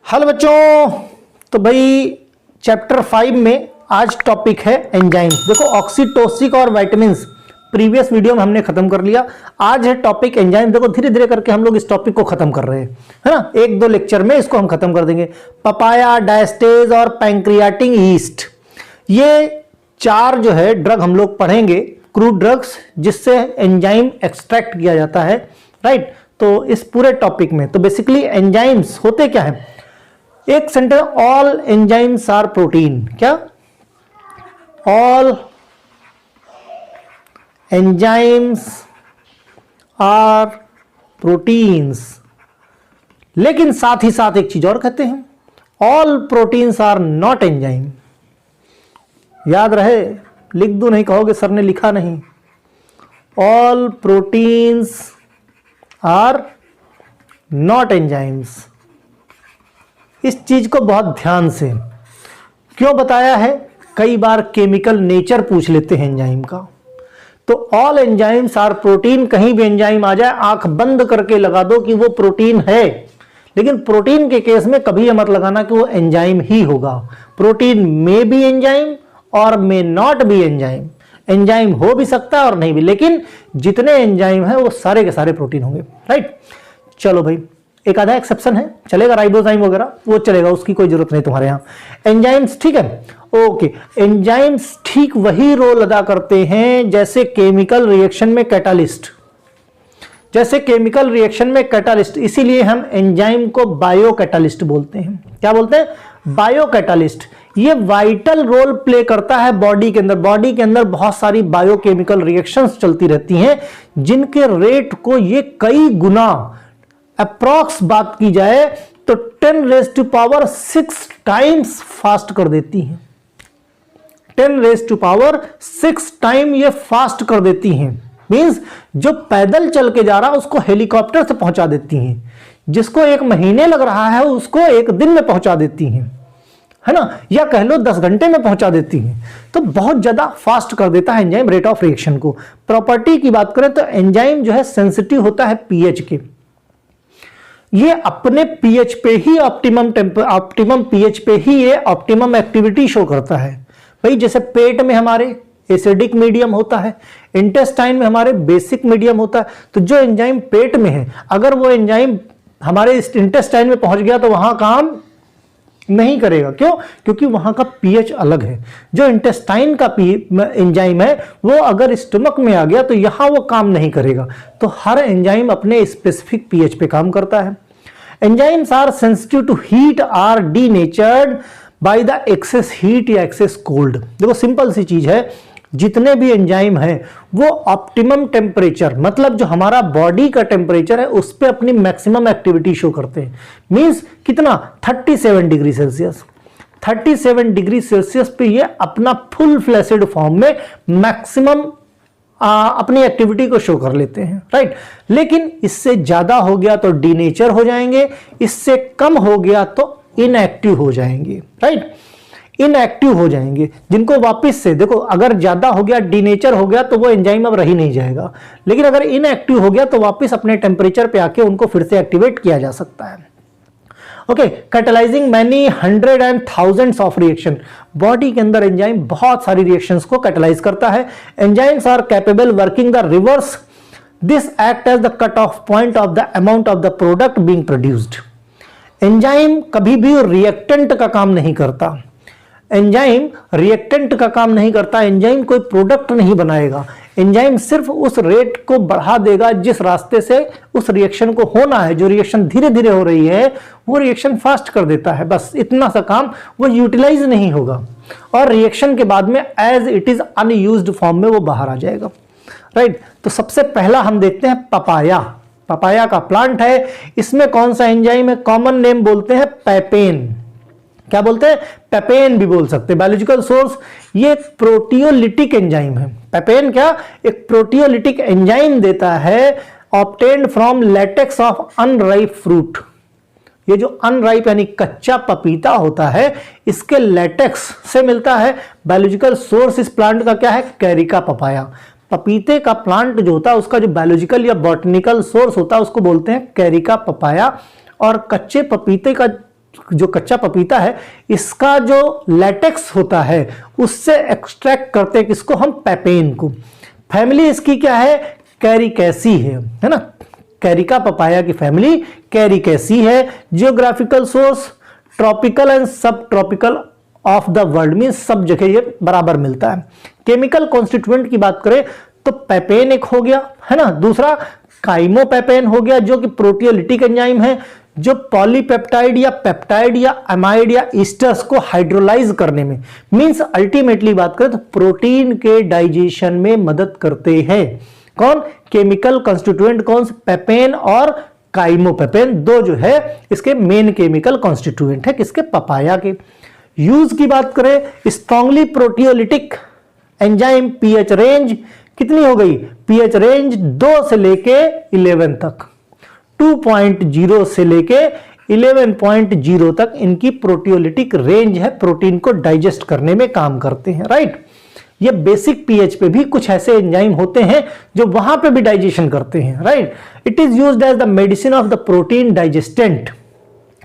Hello बच्चों। तो भाई चैप्टर 5 में आज टॉपिक है एंजाइम। देखो ऑक्सीटोसिक और विटामिन्स प्रीवियस वीडियो में हमने खत्म कर लिया। आज है टॉपिक एंजाइम। देखो धीरे धीरे करके हम लोग इस टॉपिक को खत्म कर रहे हैं, है ना। एक दो लेक्चर में इसको हम खत्म कर देंगे। पपाया, डायस्टेज और पैंक्रियाटिक यीस्ट, ये चार जो है ड्रग हम लोग पढ़ेंगे, क्रूड ड्रग्स जिससे एंजाइम एक्सट्रैक्ट किया जाता है, राइट। तो इस पूरे टॉपिक में तो बेसिकली एंजाइम्स होते क्या है। एक sentence, all enzymes are protein. क्या? All enzymes are proteins. लेकिन साथ ही साथ एक चीज और कहते हैं, all proteins are not enzyme. याद रहे, लिख दो, नहीं कहोगे सर ने लिखा नहीं। All proteins are not enzymes. इस चीज को बहुत ध्यान से क्यों बताया है, कई बार केमिकल नेचर पूछ लेते हैं एंजाइम का। तो ऑल एंजाइम्स आर प्रोटीन, कहीं भी एंजाइम आ जाए आंख बंद करके लगा दो कि वो प्रोटीन है। लेकिन प्रोटीन के केस में कभी यह मत लगाना कि वो एंजाइम ही होगा। प्रोटीन में बी एंजाइम और may not be enzyme. Enzyme हो भी सकता है और नहीं भी, लेकिन जितने एंजाइम है वो सारे के सारे प्रोटीन होंगे, राइट। चलो भाई, एक आधा एक्सेप्शन है, चलेगा, राइबोजाइम वगैरह वो चलेगा, उसकी कोई जरूरत नहीं तुम्हारे यहां। एंजाइम्स ठीक है, ओके। एंजाइम्स ठीक वही रोल अदा करते हैं जैसे केमिकल रिएक्शन में कैटालिस्ट। जैसे केमिकल रिएक्शन में कैटालिस्ट, इसीलिए हम एंजाइम को बायो कैटालिस्ट बोलते हैं। क्या बोलते हैं? Bio catalyst. ये वाइटल रोल प्ले करता है बॉडी के अंदर। बॉडी के अंदर बहुत सारी बायोकेमिकल रिएक्शंस चलती रहती हैं, जिनके रेट को ये कई गुना, अप्रॉक्स बात की जाए तो 10⁻6 टाइम्स फास्ट कर देती हैं। 10⁻6 टाइम ये फास्ट कर देती हैं। मींस जो पैदल चल के जा रहा है उसको हेलीकॉप्टर से पहुंचा देती हैं, जिसको 1 महीने लग रहा है उसको 1 दिन में पहुंचा देती हैं, है ना, या कह लो 10 घंटे में पहुंचा देती हैं। तो बहुत ज्यादा फास्ट कर देता है एंजाइम रेट ऑफ रिएक्शन को। प्रॉपर्टी की बात करें तो एंजाइम जो है सेंसिटिव होता है पीएच के। ये अपने पीएच पे ही ऑप्टिमम पीएच पे ही ये ऑप्टिमम एक्टिविटी शो करता है। भाई जैसे पेट में हमारे एसिडिक मीडियम होता है, इंटेस्टाइन में हमारे बेसिक मीडियम होता है। तो जो एंजाइम पेट में है, अगर वो एंजाइम हमारे इंटेस्टाइन में पहुंच गया तो वहां काम नहीं करेगा। क्यों? क्योंकि वहां का पीएच अलग है। जो इंटेस्टाइन का एंजाइम है वो अगर स्टमक में आ गया तो यहां वो काम नहीं करेगा। तो हर एंजाइम अपने स्पेसिफिक पीएच पे काम करता है। Enzymes are sensitive to heat, are denatured by the excess heat या एक्सेस कोल्ड। देखो सिंपल सी चीज है, जितने भी एंजाइम हैं वो ऑप्टिमम टेम्परेचर, मतलब जो हमारा बॉडी का टेम्परेचर है उस पे अपनी मैक्सिमम एक्टिविटी शो करते हैं। मींस कितना? 37 डिग्री सेल्सियस। 37 डिग्री सेल्सियस पे ये अपना फुल फ्लैसिड फॉर्म में मैक्सिमम अपनी एक्टिविटी को शो कर लेते हैं, राइट। लेकिन इससे ज्यादा हो गया तो डीनेचर हो जाएंगे, इससे कम हो गया तो इनएक्टिव हो जाएंगे, राइट। इनएक्टिव हो जाएंगे, जिनको वापस से देखो, अगर ज्यादा हो गया, डीनेचर हो गया तो वो एंजाइम अब रह ही नहीं जाएगा। लेकिन अगर इनएक्टिव हो गया तो वापस अपने टेम्परेचर पे आके उनको फिर से एक्टिवेट किया जा सकता है। Okay, catalysing many hundred and thousands of reaction. Body के अंदर एंजाइम बहुत सारी रिएक्शंस को कैटलाइज करता है। Enzymes are capable working the reverse, this act as the cut off point of the amount of the product being produced. Enzyme कभी भी reactant का काम नहीं करता। एंजाइम रिएक्टेंट का काम नहीं करता। एंजाइम कोई प्रोडक्ट नहीं बनाएगा। एंजाइम सिर्फ उस रेट को बढ़ा देगा जिस रास्ते से उस रिएक्शन को होना है। जो रिएक्शन धीरे धीरे हो रही है वो रिएक्शन फास्ट कर देता है, बस इतना सा काम। वो यूटिलाइज नहीं होगा और रिएक्शन के बाद में as it is unused form में वो बाहर आ जाएगा, राइट। तो सबसे पहला हम देखते हैं पपाया। पपाया का प्लांट है, इसमें कौन सा एंजाइम है? कॉमन नेम बोलते हैं पैपेन। क्या बोलते हैं? पैपेन भी बोल सकते हैं। बायोलॉजिकल सोर्स, ये प्रोटियोलिटिक एंजाइम है। पैपेन क्या? एक प्रोटियोलिटिक एंजाइम देता है, obtained from latex of unripe fruit. ये जो अनराइप यानी कच्चा पपीता होता है, इसके लेटेक्स से मिलता है। बायोलॉजिकल सोर्स इस प्लांट का क्या है? Carica papaya. पपीते का प्लांट जो होता है उसका जो बायोलॉजिकल या बॉटनिकल सोर्स होता है उसको बोलते हैं कैरिका पपाया। और कच्चे पपीते का जो कच्चा पपीता है इसका जो लेटेक्स होता है उससे एक्सट्रैक्ट करते हैं किसको, हम पेपेन को। फैमिली इसकी क्या है, कैरिकेसी है ना, कैरिका पपाया की फैमिली कैरिकेसी है। जियोग्राफिकल सोर्स ट्रॉपिकल एंड सब tropical of the world, mean सब जगह ये बराबर मिलता है। केमिकल कॉन्स्टिट्यूएंट की बात करें तो पेपेन एक हो गया है ना, दूसरा काइमोपेपेन हो गया जो कि प्रोटियोलिटिक एंजाइम है, जो पॉलीपेप्टाइड या पेप्टाइड या अमाइड या ईस्टर्स को हाइड्रोलाइज करने में, मींस अल्टीमेटली बात करें तो प्रोटीन के डाइजेशन में मदद करते हैं। कौन, केमिकल कॉन्स्टिट्यूएंट कौन से, पेपेन और काइमोपेपेन, दो जो है इसके मेन केमिकल कॉन्स्टिट्यूएंट है किसके, पपाया के। यूज की बात करें, strongly proteolytic enzyme, pH range कितनी हो गई, पीएच रेंज 2 से लेके 11 तक, 2.0 से लेके 11.0 तक इनकी प्रोटियोलिटिक रेंज है, प्रोटीन को डाइजेस्ट करने में काम करते हैं, राइट। ये बेसिक पीएच पे भी कुछ ऐसे एंजाइम होते हैं जो वहां पे भी डाइजेशन करते हैं, right. It is used as the medicine of the protein digestant,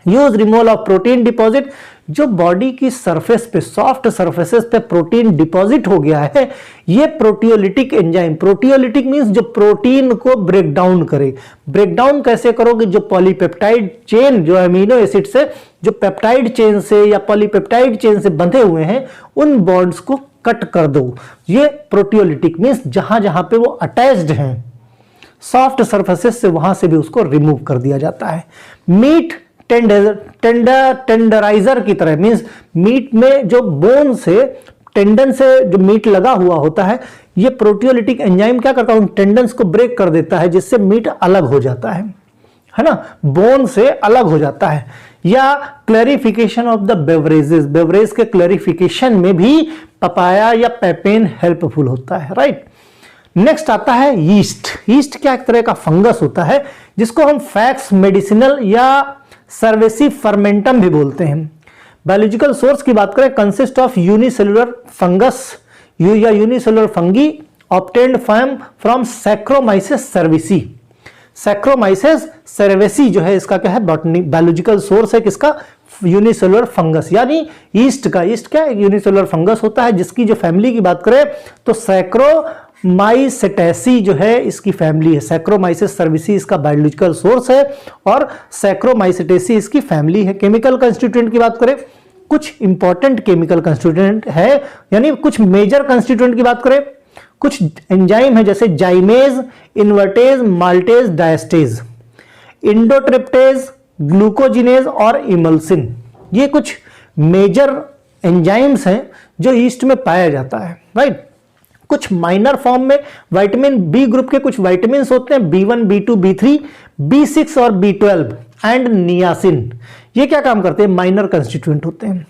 use removal of protein deposit, जो बॉडी की सरफेस पे, सॉफ्ट सरफेसेस पे प्रोटीन डिपॉजिट हो गया है, ये प्रोटियोलिटिक एंजाइम, प्रोटियोलिटिक मींस जो प्रोटीन को ब्रेक डाउन करे। ब्रेक डाउन कैसे करोगे, जो पॉलीपेप्टाइड चेन, जो अमीनो एसिड से, जो पेप्टाइड चेन से या पॉलीपेप्टाइड चेन से बंधे हुए हैं उन बॉन्ड्स को कट कर दो। ये प्रोटियोलिटिक मींस जहां जहां पे वो अटैच्ड हैं सॉफ्ट सरफेसेस से, वहां से भी उसको रिमूव कर दिया जाता है। मीट टेंडराइजर की तरह, मींस मीट में जो बोन से, टेंडन से जो मीट लगा हुआ होता है, ये प्रोटियोलिटिक एंजाइम क्या करता है, उन टेंडन्स को ब्रेक कर देता है जिससे मीट अलग हो जाता है ना, बोन से अलग हो जाता है। या clarification of the beverages, beverage के क्लैरिफिकेशन में भी पपाया या पेपेन हेल्पफुल होता है, राइट। नेक्स्ट आता है यीस्ट। यीस्ट क्या एक तरह का फंगस होता है जिसको हम फैक्स मेडिसिनल या सर्वेसी फर्मेंटम भी बोलते हैं। बायोलॉजिकल सोर्स की बात करें, कंसिस्ट ऑफ यूनिसेलुलर फंगस या unicellular fungi obtained from Saccharomyces cerevisiae. Saccharomyces cerevisiae जो है इसका क्या है, बॉटनी बायोलॉजिकल सोर्स है किसका, यूनिसेलुलर फंगस, यानी ईस्ट का। ईस्ट क्या है, यूनिसेलुलर फंगस होता है जिसकी जो फैमिली की बात करें तो सैक्रोमाइसेटेसी जो है इसकी फैमिली है। सैक्रोमाइसिस सर्विसी इसका बायोलॉजिकल सोर्स है और सैक्रोमाइसेटेसी इसकी फैमिली है। केमिकल कंस्टिट्यूएंट की बात करें, कुछ इंपॉर्टेंट केमिकल कंस्टिट्यूएंट है, यानी कुछ मेजर कंस्टिट्यूएंट की बात करें, कुछ एंजाइम है जैसे जाइमेज, इन्वर्टेज, माल्टेज, डायस्टेज, इंडोट्रिप्टेज, ग्लूकोजिनेज और इमल्सिन। ये कुछ मेजर एंजाइम्स हैं जो ईस्ट में पाया जाता है, राइट। कुछ माइनर फॉर्म में विटामिन बी ग्रुप के कुछ विटामिन होते हैं, B1, B2, B3, B6 और B12 एंड नियासिन। ये क्या काम करते हैं, माइनर कंस्टिट्यूएंट होते हैं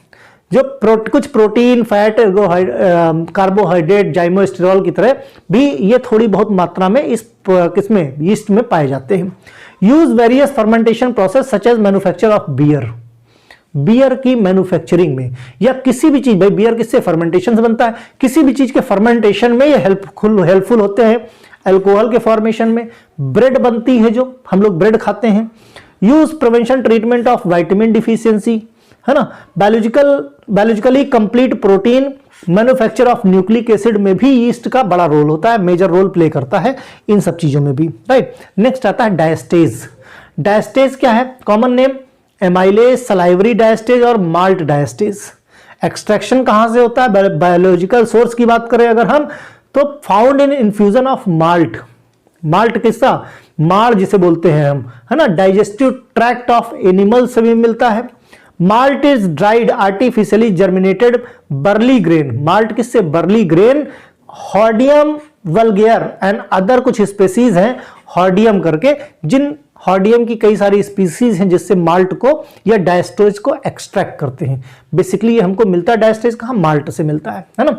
जो कुछ प्रोटीन, फैट, कार्बोहाइड्रेट, जाइमोस्टेरॉल की तरह भी ये थोड़ी बहुत मात्रा में इस किसमें, यीस्ट में पाए जाते हैं। Use various fermentation process such as manufacture of beer, beer की मैन्युफैक्चरिंग में या किसी भी चीज, भाई बियर किससे, फर्मेंटेशन से बनता है, किसी भी चीज के फर्मेंटेशन में ये हेल्पफुल होते हैं। अल्कोहल के फॉर्मेशन में, ब्रेड बनती है जो हम लोग ब्रेड खाते हैं। Use prevention treatment of vitamin deficiency, है ना। Biologically complete protein manufacture of nucleic acid में भी ईस्ट का बड़ा रोल होता है, मेजर रोल प्ले करता है इन सब चीजों में भी, राइट। नेक्स्ट आता है डायस्टेज। डायस्टेज क्या है, common name amylase, salivary diastase और माल्ट डायस्टेज। एक्सट्रैक्शन कहां से होता है, बायोलॉजिकल सोर्स की बात करें अगर हम तो found in infusion of malt. Malt किसका, माड़ जिसे बोलते हैं हम, है ना, डाइजेस्टिव ट्रैक्ट ऑफ एनिमल से भी मिलता है। Malt is dried artificially germinated barley grain. Malt किससे, बर्ली ग्रेन, हॉर्डियम वल्गेयर एंड अदर कुछ स्पेसीज हैं हॉर्डियम करके, जिन हॉर्डियम की कई सारी स्पीसीज हैं जिससे माल्ट को या डायस्टेज को एक्सट्रैक्ट करते हैं। बेसिकली ये हमको मिलता है डायस्टेज कहाँ, माल्ट से मिलता है ना।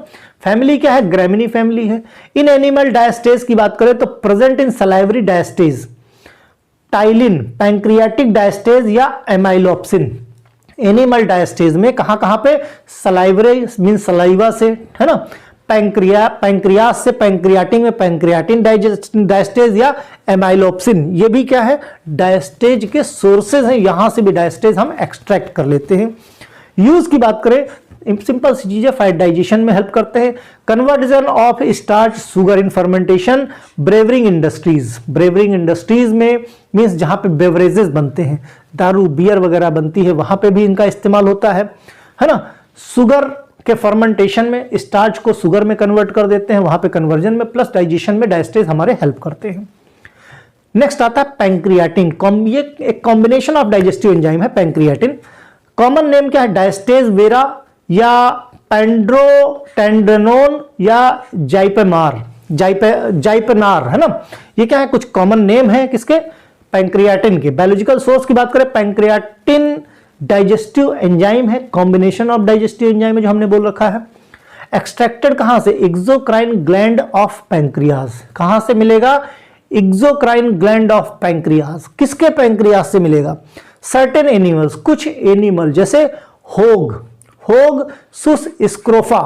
फैमिली क्या है, ग्रेमिनी फैमिली है। इन एनिमल डायस्टेज की बात करें तो present in salivary diastase, ptyalin, pancreatic diastase या एमाइलोप्सिन। एनिमल डायस्टेज में कहां कहां पे, सलाइवरी मीन सलाइवा से, है ना, पैंक्रियाज से पैंक्रियाटिन में पैंक्रियाटिन डायस्टेज या एमाइलोप्सिन, ये भी क्या है, डायस्टेज के सोर्सेज हैं, यहां से भी डायस्टेज हम एक्सट्रैक्ट कर लेते हैं। यूज की बात करें, सिंपल सी चीज है, फैट डाइजेशन में हेल्प करते हैं। Conversion of starch sugar in fermentation, brewing industries, brewing industries में मींस जहां पे बेवरेजेस बनते हैं, दारू बियर वगैरह बनती है, वहां पे भी इनका इस्तेमाल होता है ना। शुगर के फर्मेंटेशन में स्टार्च को शुगर में कन्वर्ट कर देते हैं, वहां पे कन्वर्जन में प्लस डाइजेशन में डायस्टेज हमारे हेल्प करते हैं। नेक्स्ट आता है पैंक्रियाटिन, ये एक कॉम्बिनेशन ऑफ डाइजेस्टिव एंजाइम है पैंक्रियाटिन। कॉमन नेम क्या है, डायस्टेज वेरा या पेंड्रोटेंड्रेनोन या जाइपेनार है ना, ये क्या है, कुछ कॉमन नेम है किसके, पैंक्रियाटिन के। बायोलॉजिकल सोर्स की बात करें, पैंक्रियाटिन डाइजेस्टिव एंजाइम है, कॉम्बिनेशन ऑफ डाइजेस्टिव एंजाइम है जो हमने बोल रखा है। एक्सट्रैक्टेड कहां से, एक्सोक्राइन ग्लैंड ऑफ पैंक्रियाज, कहां से मिलेगा, एक्सोक्राइन ग्लैंड ऑफ पैंक्रियाज, किसके पैंक्रियाज से मिलेगा, सर्टेन एनिमल्स, कुछ एनिमल जैसे होग सुस स्क्रोफा,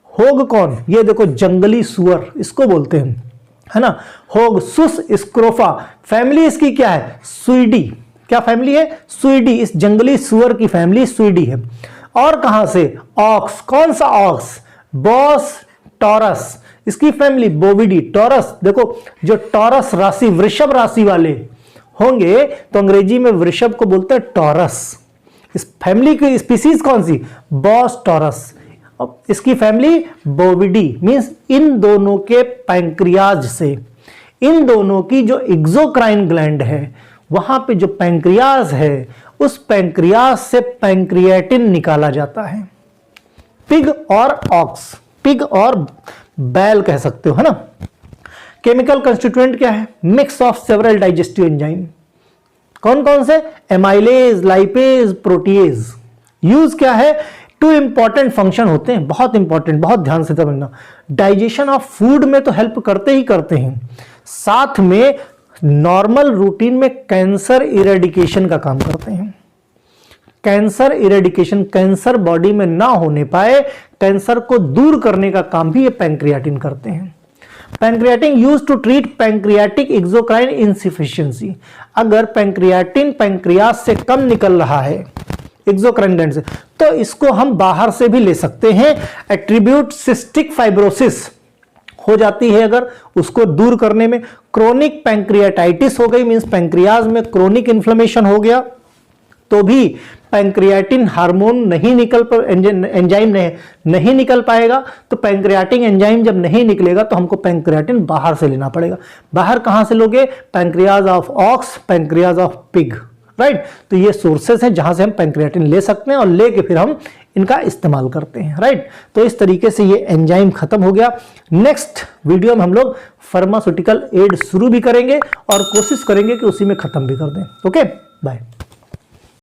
होग कौन, ये देखो जंगली सुअर इसको बोलते हैं, है ना, होग सुस स्क्रोफा, फैमिली इसकी क्या है, सुइडी, क्या फैमिली है, सुइडी, इस जंगली सुअर की फैमिली सुइडी है। और कहां से, ऑक्स, कौन सा ऑक्स, बॉस टॉरस, इसकी फैमिली बोविडी, टॉरस, देखो जो टॉरस राशि वृषभ राशि वाले होंगे तो अंग्रेजी में वृषभ को बोलते हैं टॉरस। इस फैमिली की स्पीसीज कौन सी, बॉस टॉरस, इसकी फैमिली बोविडी, मींस इन दोनों के पैंक्रियाज से, इन दोनों की जो एक्सोक्राइन ग्लैंड है वहां पे जो पैंक्रियाज है उस पैंक्रियाज से पैंक्रियाटिन निकाला जाता है। पिग और ऑक्स, पिग और बैल कह सकते हो, है ना। केमिकल कंस्टिट्यूएंट क्या है, mix of several digestive enzyme, कौन कौन से, एमाइलेज, लाइपेज, प्रोटीएज। यूज क्या है, टू इंपॉर्टेंट फंक्शन होते हैं, बहुत इंपॉर्टेंट, बहुत ध्यान से समझना। डाइजेशन ऑफ फूड में तो हेल्प करते ही करते हैं, साथ में नॉर्मल रूटीन में कैंसर इरेडिकेशन का काम करते हैं। कैंसर इरेडिकेशन, कैंसर बॉडी में ना होने पाए, कैंसर को दूर करने का काम भी ये पैंक्रियाटिन करते हैं। Pancreatin use to treat pancreatic exocrine insufficiency, अगर पैंक्रियाटिन पैंक्रियाज से कम निकल रहा है एक्सोक्राइन ग्लैंड से, तो इसको हम बाहर से भी ले सकते हैं। एट्रीब्यूट सिस्टिक फाइब्रोसिस हो जाती है अगर, उसको दूर करने में। क्रोनिक पैंक्रियाटाइटिस हो गई, मींस पैंक्रियाज में क्रोनिक इन्फ्लेमेशन हो गया, तो भी पैंक्रियाटिन हार्मोन नहीं निकल एंजाइम नहीं निकल पाएगा। तो पैंक्रियाटिक एंजाइम जब नहीं निकलेगा तो हमको पैंक्रियाटिन बाहर से लेना पड़ेगा। बाहर कहां से लोगे, pancreas of aux, pancreas of pig, right. तो ये सोर्सेस हैं जहां से हम पैंक्रियाटिन ले सकते हैं और लेके फिर हम इनका इस्तेमाल करते हैं, राइट। तो इस तरीके से ये एंजाइम खत्म हो गया। नेक्स्ट वीडियो में हम लोग फार्मास्यूटिकल एड शुरू भी करेंगे और कोशिश करेंगे कि उसी में खत्म भी कर दें। Okay, bye.